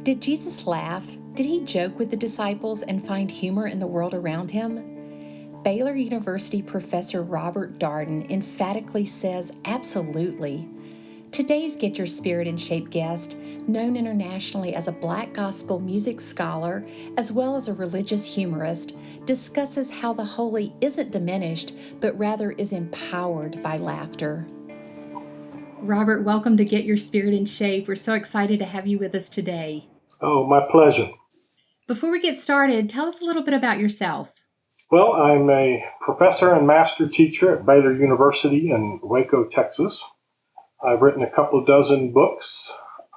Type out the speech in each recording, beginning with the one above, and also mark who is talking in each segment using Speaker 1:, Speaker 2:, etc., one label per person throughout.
Speaker 1: Did Jesus laugh? Did he joke with the disciples and find humor in the world around him? Baylor University professor Robert Darden emphatically says absolutely. Today's Get Your Spirit in Shape guest, known internationally as a Black gospel music scholar as well as a religious humorist, discusses how the holy isn't diminished, but rather is empowered by laughter. Robert, welcome to Get Your Spirit in Shape. We're so excited to have you with us today.
Speaker 2: Oh, my pleasure.
Speaker 1: Before we get started, tell us a little bit about yourself.
Speaker 2: Well, I'm a professor and master teacher at Baylor University in Waco, Texas. I've written a couple of dozen books.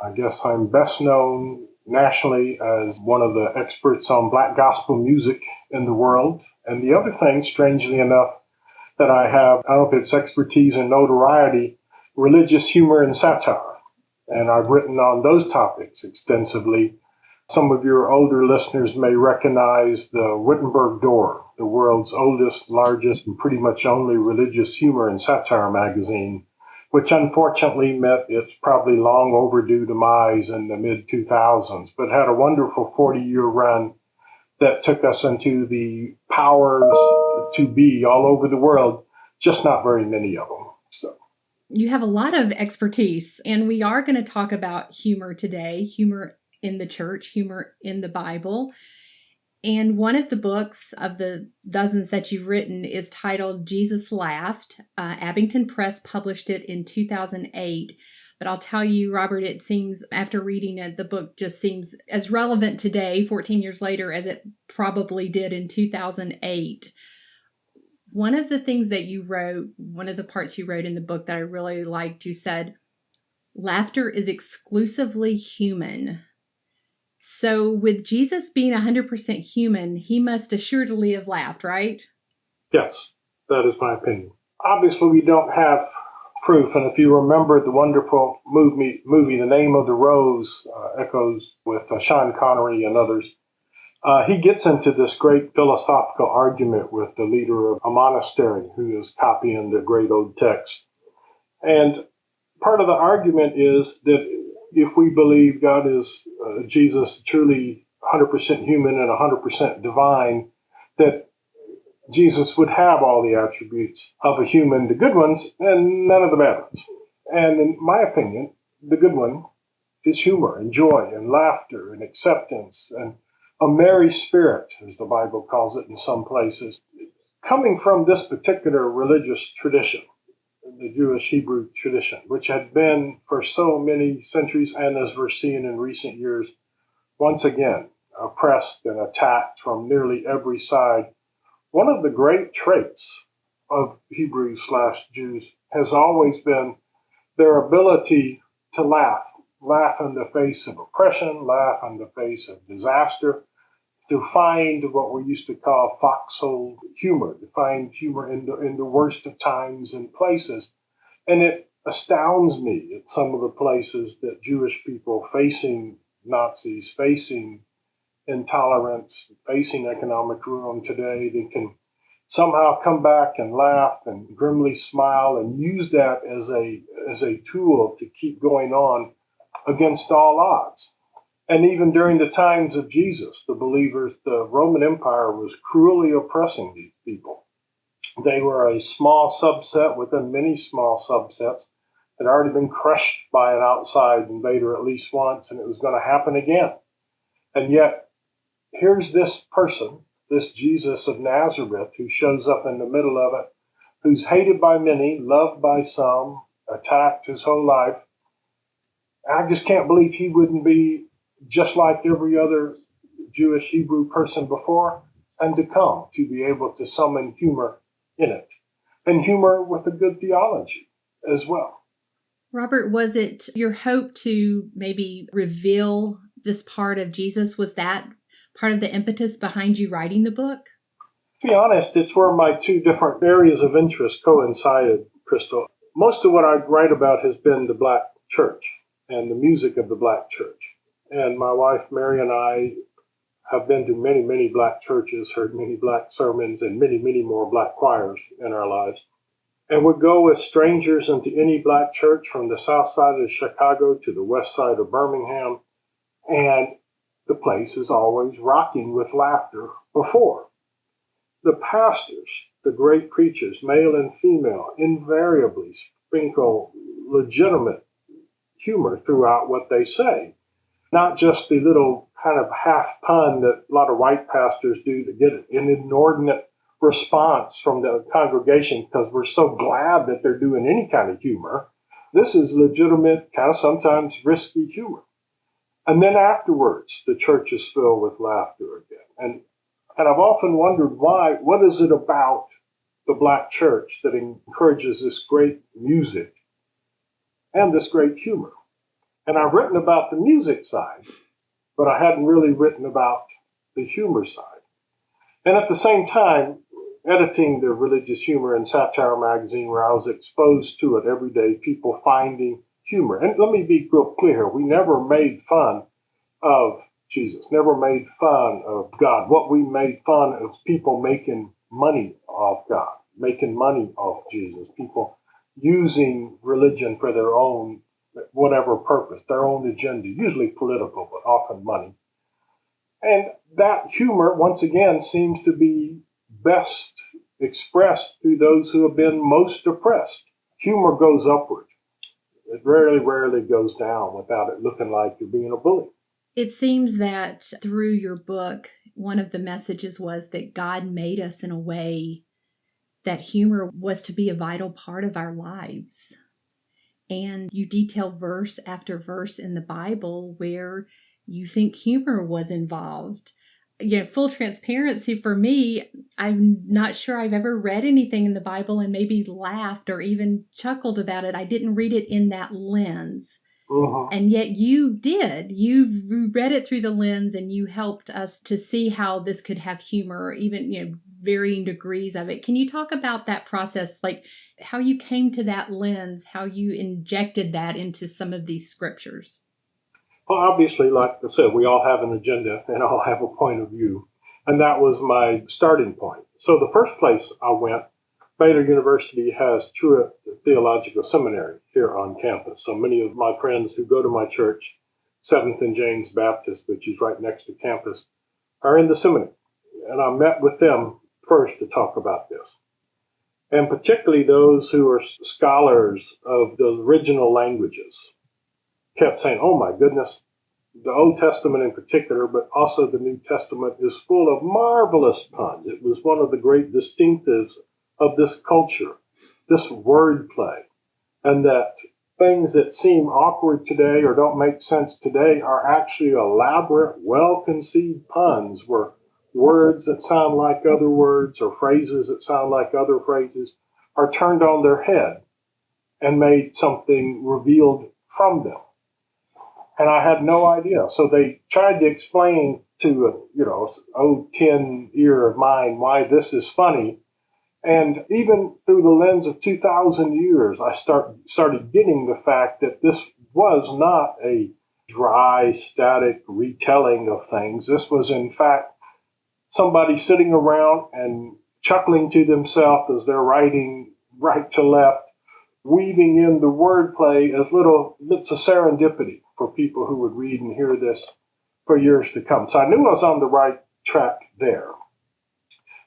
Speaker 2: I guess I'm best known nationally as one of the experts on Black gospel music in the world. And the other thing, strangely enough, that I have, I don't know if it's expertise and notoriety, religious humor and satire. And I've written on those topics extensively. Some of your older listeners may recognize the Wittenberg Door, the world's oldest, largest, and pretty much only religious humor and satire magazine, which unfortunately met its probably long overdue demise in the mid-2000s, but had a wonderful 40-year run that took us into the powers to be all over the world, just not very many of them. So.
Speaker 1: You have a lot of expertise, and we are going to talk about humor today, humor in the church, humor in the Bible. And one of the books of the dozens that you've written is titled Jesus Laughed. Abington Press published it in 2008. But I'll tell you, Robert, it seems after reading it, the book just seems as relevant today, 14 years later, as it probably did in 2008. One of the things that you wrote, one of the parts you wrote in the book that I really liked, you said, laughter is exclusively human. So with Jesus being 100% human, he must assuredly have laughed, right?
Speaker 2: Yes, that is my opinion. Obviously, we don't have proof, and if you remember the wonderful movie The Name of the Rose, echoes with Sean Connery and others, he gets into this great philosophical argument with the leader of a monastery who is copying the great old text. And part of the argument is that if we believe God is Jesus truly 100% human and 100% divine, that Jesus would have all the attributes of a human, the good ones, and none of the bad ones. And in my opinion, the good one is humor and joy and laughter and acceptance and a merry spirit, as the Bible calls it in some places. Coming from this particular religious tradition, the Jewish Hebrew tradition, which had been for so many centuries, and as we're seeing in recent years, once again, oppressed and attacked from nearly every side. One of the great traits of Hebrews/Jews has always been their ability to laugh in the face of oppression, laugh in the face of disaster, to find what we used to call foxhole humor, to find humor in the worst of times and places. And it astounds me at some of the places that Jewish people facing Nazis, facing intolerance, facing economic ruin today, they can somehow come back and laugh and grimly smile and use that as a tool to keep going on against all odds. And even during the times of Jesus, the believers, the Roman Empire was cruelly oppressing these people. They were a small subset within many small subsets that had already been crushed by an outside invader at least once, and it was going to happen again. And yet, here's this person, this Jesus of Nazareth, who shows up in the middle of it, who's hated by many, loved by some, attacked his whole life. I just can't believe he wouldn't be just like every other Jewish Hebrew person before and to come, to be able to summon humor in it, and humor with a good theology as well.
Speaker 1: Robert, was it your hope to maybe reveal this part of Jesus? Was that part of the impetus behind you writing the book?
Speaker 2: To be honest, it's where my two different areas of interest coincided, Crystal. Most of what I write about has been the Black church and the music of the Black church. And my wife, Mary, and I have been to many, many Black churches, heard many Black sermons, and many, many more Black choirs in our lives. And would go with strangers into any Black church from the south side of Chicago to the west side of Birmingham And the place is always rocking with laughter before. The pastors, the great preachers, male and female, invariably sprinkle legitimate humor throughout what they say. Not just the little kind of half pun that a lot of white pastors do to get an inordinate response from the congregation because we're so glad that they're doing any kind of humor. This is legitimate, kind of sometimes risky humor. And then afterwards, the church is filled with laughter again. And I've often wondered why, what is it about the black church that encourages this great music and this great humor? And I've written about the music side, but I hadn't really written about the humor side. And at the same time, editing the religious humor and satire magazine where I was exposed to it every day, people finding humor. And let me be real clear, we never made fun of Jesus, never made fun of God. What we made fun of people making money off God, making money off Jesus, people using religion for their own whatever purpose, their own agenda, usually political, but often money. And that humor, once again, seems to be best expressed through those who have been most oppressed. Humor goes upward. It rarely goes down without it looking like you're being a bully.
Speaker 1: It seems that through your book, one of the messages was that God made us in a way that humor was to be a vital part of our lives. And you detail verse after verse in the Bible where you think humor was involved. Full transparency for me, I'm not sure I've ever read anything in the Bible and maybe laughed or even chuckled about it. I didn't read it in that lens. And yet you did. You read it through the lens and you helped us to see how this could have humor, even, varying degrees of it. Can you talk about that process, like how you came to that lens, how you injected that into some of these scriptures?
Speaker 2: Well, obviously, like I said, we all have an agenda and all have a point of view. And that was my starting point. So the first place I went, Baylor University has Truett Theological Seminary here on campus. So many of my friends who go to my church, Seventh and James Baptist, which is right next to campus, are in the seminary. And I met with them first to talk about this. And particularly those who are scholars of the original languages kept saying, oh my goodness, the Old Testament in particular, but also the New Testament is full of marvelous puns. It was one of the great distinctives of this culture, this wordplay, and that things that seem awkward today or don't make sense today are actually elaborate, well-conceived puns where words that sound like other words or phrases that sound like other phrases are turned on their head and made something revealed from them. And I had no idea. So they tried to explain to old 10 ear of mine why this is funny. And even through the lens of 2,000 years, I started getting the fact that this was not a dry, static retelling of things. This was, in fact, somebody sitting around and chuckling to themselves as they're writing right to left, weaving in the wordplay as little bits of serendipity for people who would read and hear this for years to come. So I knew I was on the right track there.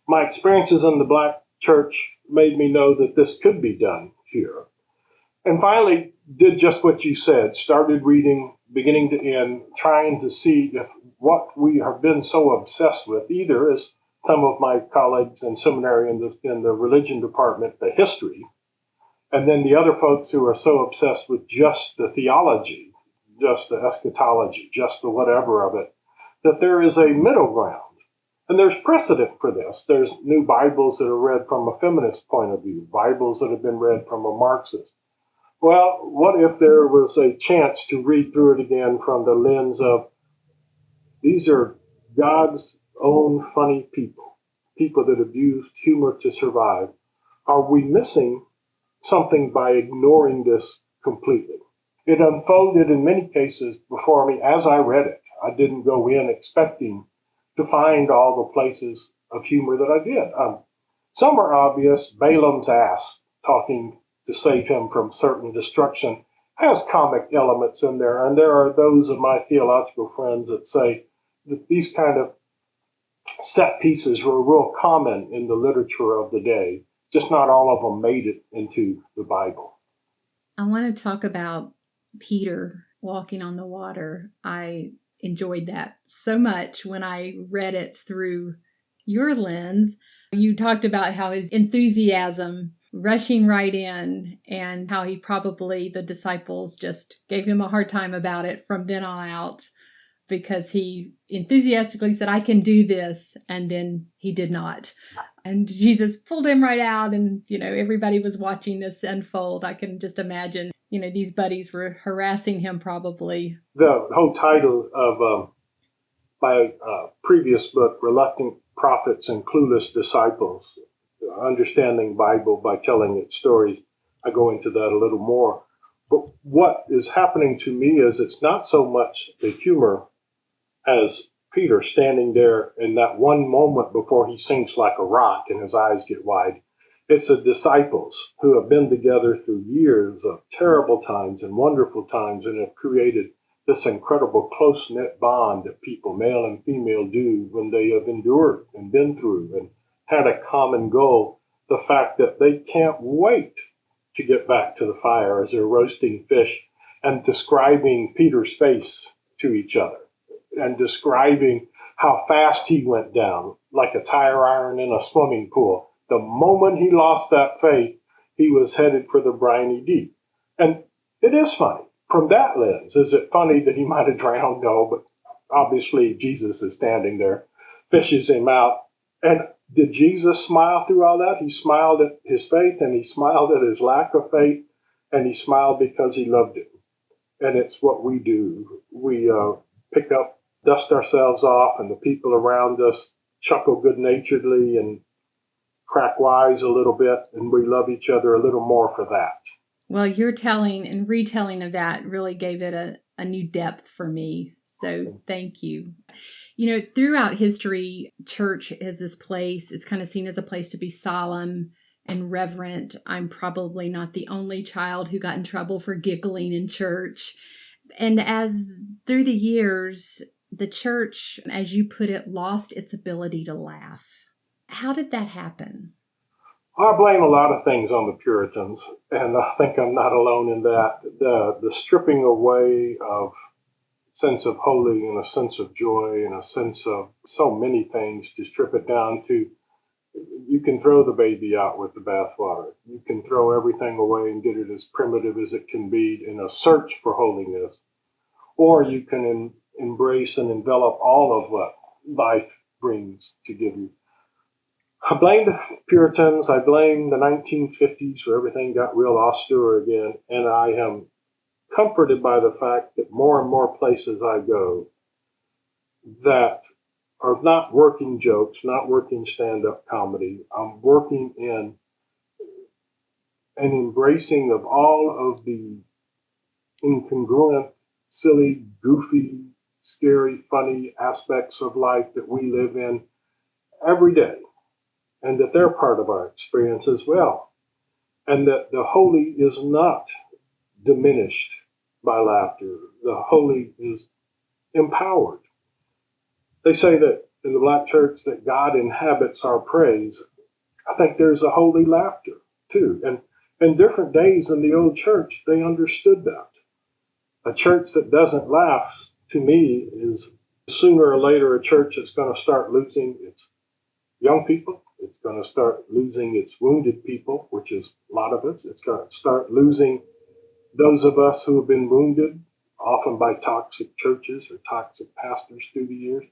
Speaker 2: My experiences in the black church made me know that this could be done here. And finally, did just what you said, started reading beginning to end, trying to see if what we have been so obsessed with, either as some of my colleagues in seminary in the religion department, the history, and then the other folks who are so obsessed with just the theology, just the eschatology, just the whatever of it, that there is a middle ground. And there's precedent for this. There's new Bibles that are read from a feminist point of view, Bibles that have been read from a Marxist. Well, what if there was a chance to read through it again from the lens of these are God's own funny people, people that have used humor to survive. Are we missing something by ignoring this completely? It unfolded in many cases before me as I read it. I didn't go in expecting to find all the places of humor that I did. Some are obvious. Balaam's ass talking to save him from certain destruction has comic elements in there. And there are those of my theological friends that say that these kind of set pieces were real common in the literature of the day. Just not all of them made it into the Bible.
Speaker 1: I want to talk about Peter walking on the water. I enjoyed that so much when I read it through your lens. You talked about how his enthusiasm rushing right in and how he probably, the disciples just gave him a hard time about it from then on out because he enthusiastically said, I can do this. And then he did not. And Jesus pulled him right out. And, everybody was watching this unfold. I can just imagine, these buddies were harassing him probably.
Speaker 2: The whole title of my previous book, Reluctant Prophets and Clueless Disciples, Understanding Bible by Telling Its Stories, I go into that a little more. But what is happening to me is it's not so much the humor as Peter standing there in that one moment before he sinks like a rock and his eyes get wide. It's the disciples who have been together through years of terrible times and wonderful times and have created this incredible close-knit bond that people, male and female, do when they have endured and been through and had a common goal. The fact that they can't wait to get back to the fire as they're roasting fish and describing Peter's face to each other and describing how fast he went down, like a tire iron in a swimming pool. The moment he lost that faith, he was headed for the briny deep. And it is funny. From that lens, is it funny that he might have drowned? No, but obviously Jesus is standing there, fishes him out. And did Jesus smile through all that? He smiled at his faith, and he smiled at his lack of faith, and he smiled because he loved him. And it's what we do. We pick up, dust ourselves off, and the people around us chuckle good-naturedly and crack wise a little bit, and we love each other a little more for that.
Speaker 1: Well, your telling and retelling of that really gave it a new depth for me. So thank you. Throughout history, church is this place, it's kind of seen as a place to be solemn and reverent. I'm probably not the only child who got in trouble for giggling in church. And as through the years, the church, as you put it, lost its ability to laugh. How did that happen?
Speaker 2: I blame a lot of things on the Puritans, and I think I'm not alone in that. The stripping away of sense of holy and a sense of joy and a sense of so many things to strip it down to you can throw the baby out with the bathwater. You can throw everything away and get it as primitive as it can be in a search for holiness. Or you can embrace and envelop all of what life brings to give you. I blame the Puritans. I blame the 1950s where everything got real austere again. And I am comforted by the fact that more and more places I go that are not working jokes, not working stand-up comedy. I'm working in an embracing of all of the incongruent, silly, goofy, scary, funny aspects of life that we live in every day, and that they're part of our experience as well. And that the holy is not diminished by laughter. The holy is empowered. They say that in the Black church that God inhabits our praise. I think there's a holy laughter too. And in different days in the old church, they understood that. A church that doesn't laugh, to me, is sooner or later a church that's going to start losing its young people. It's going to start losing its wounded people, which is a lot of us. It's going to start losing those of us who have been wounded, often by toxic churches or toxic pastors through the years.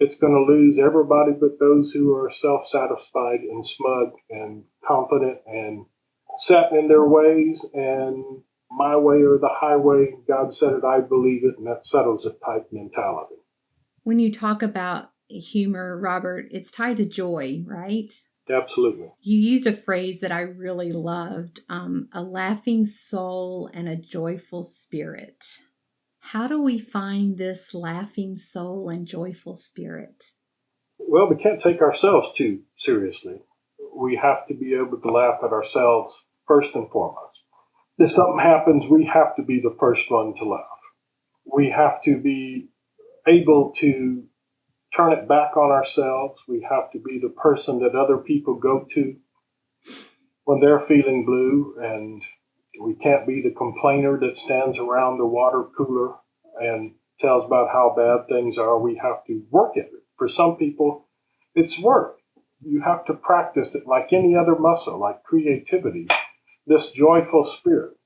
Speaker 2: It's going to lose everybody but those who are self-satisfied and smug and confident and set in their ways and my way or the highway. God said it, I believe it, and that settles it type mentality.
Speaker 1: When you talk about humor, Robert, it's tied to joy, right?
Speaker 2: Absolutely.
Speaker 1: You used a phrase that I really loved, a laughing soul and a joyful spirit. How do we find this laughing soul and joyful spirit?
Speaker 2: Well, we can't take ourselves too seriously. We have to be able to laugh at ourselves first and foremost. If something happens, we have to be the first one to laugh. We have to be able to turn it back on ourselves. We have to be the person that other people go to when they're feeling blue, and we can't be the complainer that stands around the water cooler and tells about how bad things are. We have to work at it. For some people, it's work. You have to practice it like any other muscle, like creativity, this joyful spirit.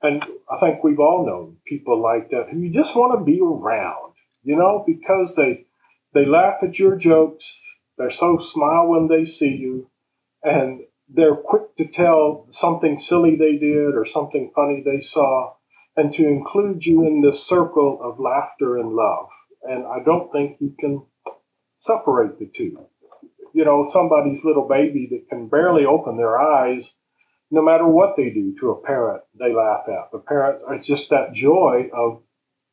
Speaker 2: And I think we've all known people like that who you just want to be around, because they laugh at your jokes. They're so smile when they see you, and they're quick to tell something silly they did or something funny they saw, and to include you in this circle of laughter and love. And I don't think you can separate the two. Somebody's little baby that can barely open their eyes, no matter what they do to a parent, they laugh at. The parent, it's just that joy of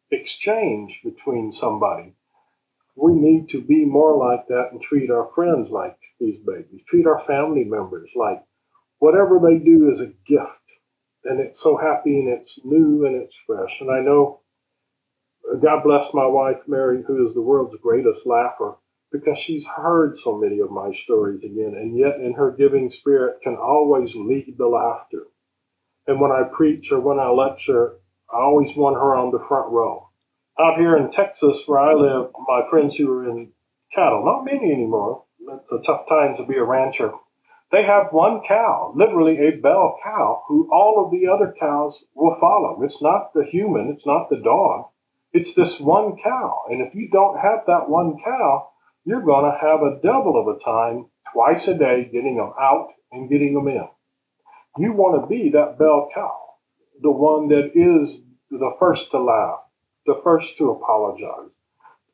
Speaker 2: exchange between somebody. We need to be more like that and treat our friends like these babies, treat our family members like whatever they do is a gift. And it's so happy and it's new and it's fresh. And I know, God bless my wife, Mary, who is the world's greatest laugher, because she's heard so many of my stories again, and yet in her giving spirit can always lead the laughter. And when I preach or when I lecture, I always want her on the front row. Out here in Texas, where I live, my friends who are in cattle, not many anymore, it's a tough time to be a rancher. They have one cow, literally a bell cow, who all of the other cows will follow. It's not the human, it's not the dog, it's this one cow. And if you don't have that one cow, you're going to have a double of a time twice a day getting them out and getting them in. You want to be that bell cow, the one that is the first to laugh, the first to apologize,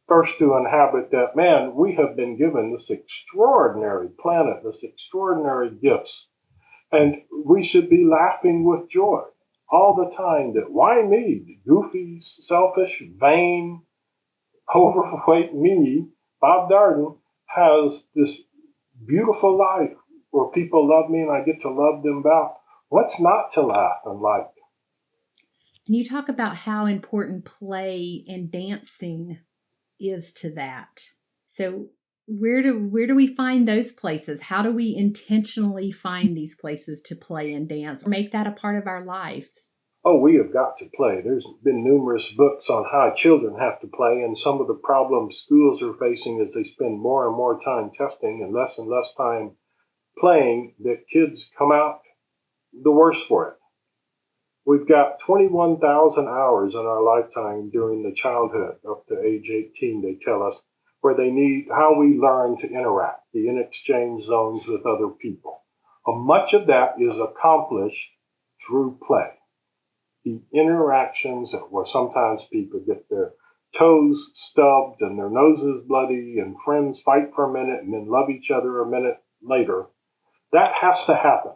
Speaker 2: first to inhabit that. Man, we have been given this extraordinary planet, this extraordinary gifts, and we should be laughing with joy all the time. That why me, goofy, selfish, vain, overweight me, Bob Darden, has this beautiful life where people love me and I get to love them back. What's not to laugh and like?
Speaker 1: And you talk about how important play and dancing is to that. So where do we find those places? How do we intentionally find these places to play and dance or make that a part of our lives?
Speaker 2: Oh, we have got to play. There's been numerous books on how children have to play, and some of the problems schools are facing as they spend more and more time testing and less time playing, that kids come out the worse for it. We've got 21,000 hours in our lifetime during the childhood up to age 18, they tell us, where they need how we learn to interact, the in exchange zones with other people. Much of that is accomplished through play. The interactions where sometimes people get their toes stubbed and their noses bloody and friends fight for a minute and then love each other a minute later. That has to happen.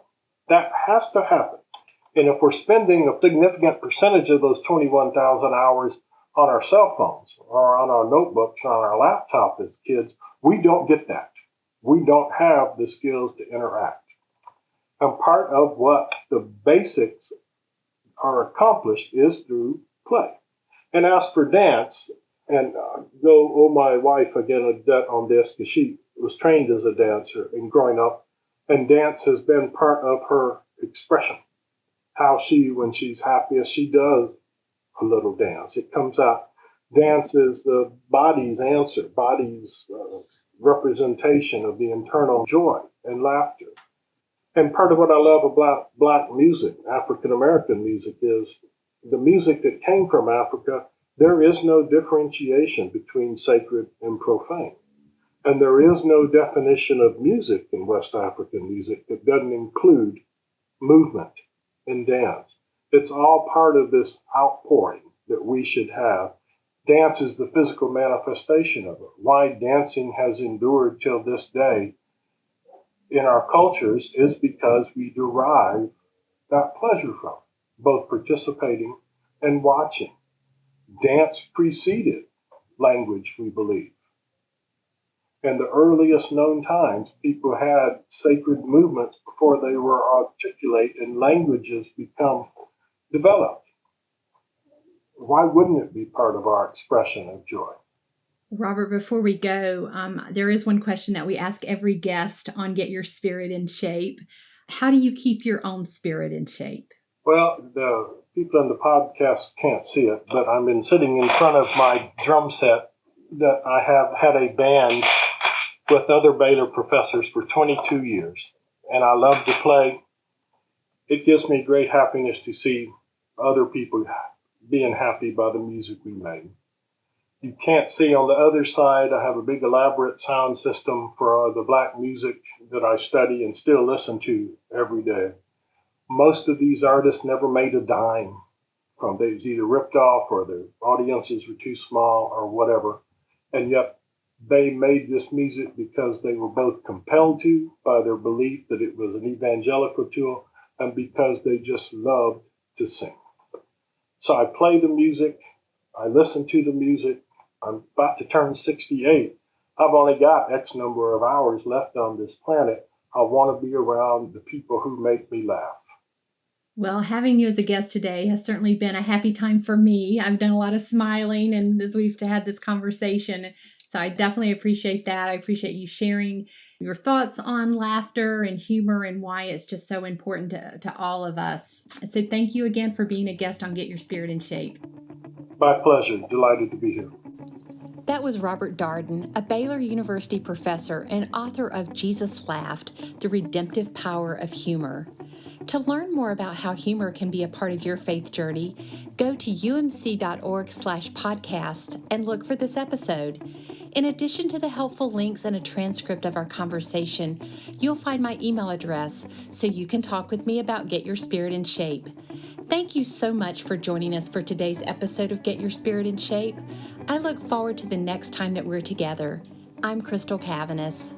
Speaker 2: That has to happen. And if we're spending a significant percentage of those 21,000 hours on our cell phones or on our notebooks or on our laptop as kids, we don't get that. We don't have the skills to interact. And part of what the basics are accomplished is through play. And as for dance, and go owe my wife again a debt on this, because she was trained as a dancer and growing up, and dance has been part of her expression. How she, when she's happiest, she does a little dance. It comes out. Dance is the body's answer, body's representation of the internal joy and laughter. And part of what I love about Black music, African American music, is the music that came from Africa. There is no differentiation between sacred and profane. And there is no definition of music in West African music that doesn't include movement and dance. It's all part of this outpouring that we should have. Dance is the physical manifestation of it. Why dancing has endured till this day in our cultures is because we derive that pleasure from it, both participating and watching. Dance preceded language, we believe. In the earliest known times, people had sacred movements before they were articulate, and languages become developed. Why wouldn't it be part of our expression of joy?
Speaker 1: Robert, before we go, there is one question that we ask every guest on Get Your Spirit in Shape. How do you keep your own spirit in shape?
Speaker 2: Well, the people in the podcast can't see it, but I've been sitting in front of my drum set that I have had a band with other Baylor professors for 22 years, and I love to play. It gives me great happiness to see other people being happy by the music we made. You can't see on the other side, I have a big elaborate sound system for the black music that I study and still listen to every day. Most of these artists never made a dime from they was either ripped off or the audiences were too small or whatever. And yet they made this music because they were both compelled to by their belief that it was an evangelical tool and because they just loved to sing. So I play the music, I listen to the music. I'm about to turn 68. I've only got X number of hours left on this planet. I want to be around the people who make me laugh.
Speaker 1: Well, having you as a guest today has certainly been a happy time for me. I've done a lot of smiling and as we've had this conversation. So I definitely appreciate that. I appreciate you sharing your thoughts on laughter and humor and why it's just so important to all of us. And so thank you again for being a guest on Get Your Spirit in Shape.
Speaker 2: My pleasure. Delighted to be here.
Speaker 1: That was Robert Darden, a Baylor University professor and author of Jesus Laughed, The Redemptive Power of Humor. To learn more about how humor can be a part of your faith journey, go to umc.org/podcast and look for this episode. In addition to the helpful links and a transcript of our conversation, you'll find my email address so you can talk with me about Get Your Spirit in Shape. Thank you so much for joining us for today's episode of Get Your Spirit in Shape. I look forward to the next time that we're together. I'm Crystal Cavanis.